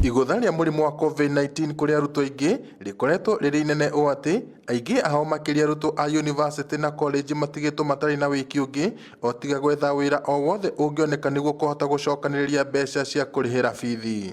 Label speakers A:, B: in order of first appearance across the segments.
A: Igũtha rĩa mũrimũ wa COVID-19 kũrĩ arutwo aingĩ rĩkoretwo rĩrĩ inene ũũ atĩ aingĩ ao makĩria arutwo a yunivasĩtĩ na college matigĩtwo matarĩ na wĩki ũngĩ o tiga gwetha wĩra o wothe ũngĩoneka nĩguo kũhota gũcokanĩrĩria mbeca cia kũrĩhĩra bithi.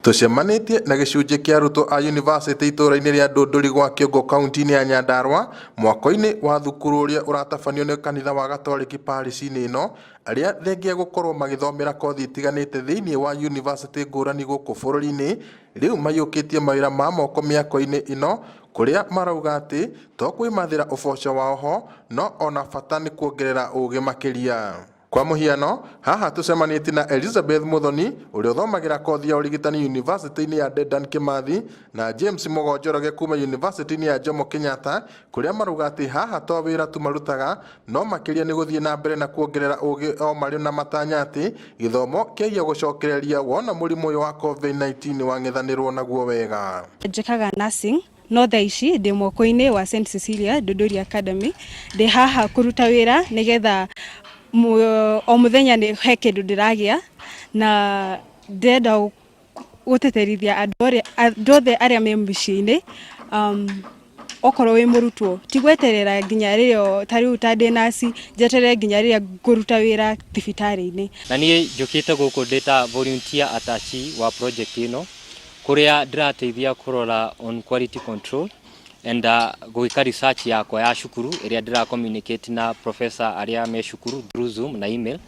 A: Tucemanĩtie na gĩcunjĩ kĩa arutwo a yunivasĩtĩ itũũra-inĩ rĩa Ndũndũri gwa Kĩongo kaunti-inĩ ya Nyandarua mwako-inĩ wa thukuru ũrĩa ũratabanio nĩ kanitha wa Gatoreki parish-inĩ ĩno, arĩa thengia gũkorwo magĩthomera kothi itiganĩte thĩinĩ wa yunivasĩtĩ ngũrani gũkũ bũrũri-inĩ, rĩu maiyũkĩtie mawĩra ma moko mĩako-inĩ ĩno, kũrĩa marauga atĩ to kwĩmathĩra ũboco wao ho no ona bata nĩ kuongerera ũũgĩ makĩria. Kwa mũhiano, haha tucemanĩtie na Elizabeth Muthoni ũrĩa ũthomagĩra kothi ya ũrigitani yunivasĩtĩ-inĩ ya Dedan Kimathi na James Mũgonjoroge kuma yunivasĩtĩ-inĩ ya Jomo Kenyatta, kũrĩa marauga atĩ haha to wĩra tu marutaga no makĩria nĩ gũthiĩ na mbere na kuongerera ũũgĩ o marĩ na matanya atĩ gĩthomo kĩagia gũcokereria wona mũrimũ ũyũ wa COVID-19 wang'ethanĩrwo naguo wega.
B: Njĩkaga nursing no thaa ici ndĩ mwako-inĩ wa St Cecilia Ndũndũri Academy, ndĩ haha kũruta wĩra nĩgetha o mũthenya nĩ he kĩndũ ndĩragĩa na ndĩrenda gũteterithia andũ othe arĩa me mĩciĩ-inĩ, okorwo wĩ mũrutwo ti gweterera nginya rĩrĩa ta rĩu ta ndĩ naci njeterere nginya rĩrĩa ngũruta wĩra thibitarĩ-inĩ.
C: Na niĩ njũkĩte gũkũ ndĩ ta volunteer attachee wa project ĩno kũrĩa ndĩrateithia kũrora on quality control and gwĩka research yakwa ya cukuru ĩrĩa ndĩra communicate na professor arĩa me cukuru through Zoom na email,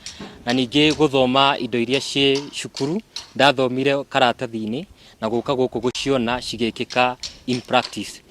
C: na ningĩ gũthoma indo iria ciĩ cukuru ndathomire karatathi-inĩ na gũka gũkũ gũciona cigĩkĩka in practice.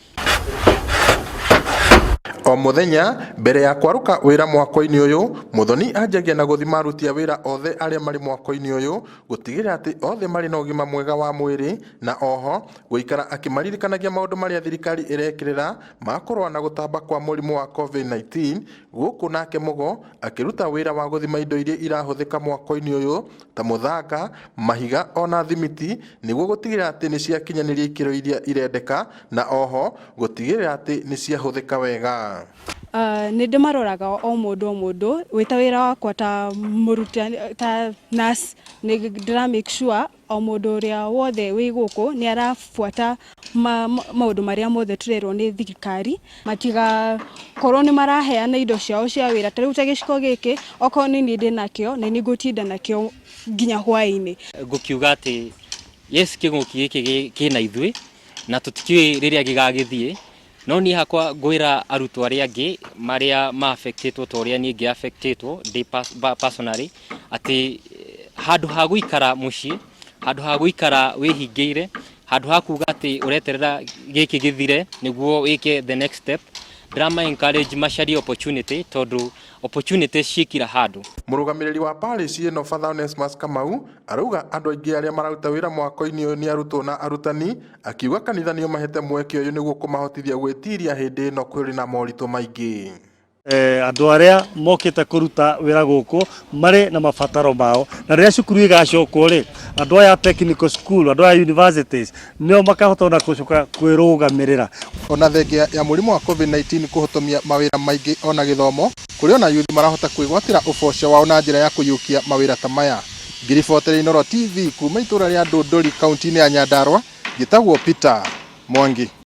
A: O mũthenya mbere ya kwaruka wĩra mwako-inĩ ũyũ, Muthoni anjagia na gũthima aruti a wĩra othe arĩa marĩ mwako-inĩ ũyũ gũtigĩrĩra atĩ othe marĩ na ũgima mwega wa mwĩrĩ, na oho gũikara akĩmaririkanagia maũndũ marĩa thirikari ĩrekĩrĩra ma kũrũa na gũtamba kwa mũrimũ wa COVID-19, gũkũ nake Mũgo akĩruta wĩra wa gũthima indo iria irahũthĩka mwako-inĩ ũyũ ta mũthanga, mahiga ona thimiti nĩguo gũtigĩrĩra atĩ nĩ ciakinyanĩria ikĩro iria irendeka, na oho gũtigĩrĩra atĩ nĩ ciahũthĩka wega.
B: Nĩ ndĩmaroraga o mũndũ wĩ ta wĩra wakwa ta mũrutani ta nurse, nĩ ndĩra make sure o mũndũ ũrĩa wothe wĩ gũkũ nĩ arabuata maũndũ marĩa mothe tũrerwo nĩ thirikari, matigakorwo nĩ maraheana indo ciao cia wĩra. Ta rĩu ta gĩciko gĩkĩ okorwo nĩ niĩ ndĩnakĩo nĩ ngũtinda nakĩo nginya hwaĩ-inĩ.
C: Ngũkiuga atĩ yes, kĩng'ũki gĩkĩ kĩna ithuĩ na tũtikĩũĩ rĩrĩa gĩgagĩthiĩ, no niĩ hakwa ngwĩra arutwo arĩa angĩ marĩa ma-affectĩtwo ta ũrĩa niĩ ngĩ-affectĩtwo personally atĩ handũ ha gũikara mũciĩ, handũ ha gũikara wĩhingĩire, handũ ha kuga atĩ ũreterera gĩkĩ gĩthire nĩguo wĩke the next step, ndĩrama-encourage macarie opportunity tondũ opportunity ciĩkira handũ.
A: Mũrũgamĩrĩri wa parish ĩno Father Onesmus Kamau arauga andũ aingĩ arĩa mararuta wĩra mwako-inĩ ũyũ nĩ arutwo na arutani, akiuga kanitha nĩo mahete mweke ũyũ nĩguo kũmahotithia gwĩtiria hĩndĩ ĩno kũrĩ na moritũ maingĩ.
D: Andũ arĩa mokĩte kũruta wĩra gũkũ marĩ na mabataro mao, na rĩrĩa cukuru igacokwo rĩ, andũ aya technical school, andũ aya universities nĩo makahota na gũcoka kwĩrũgamĩrĩra. Ona thengia ya mũrimũ wa COVID-19 kũhotomia mawĩra maingĩ ona gĩthomo, kũrĩ ona yuthi marahota kwĩgwatĩra ũboco wao na njĩra ya kũiyũkia mawĩra ta maya. Ngiriboteri Inooro TV kuma itũũra rĩa Ndũndũri kaunti-inĩ ya Nyandarua, gĩtagwo Peter Mwangi.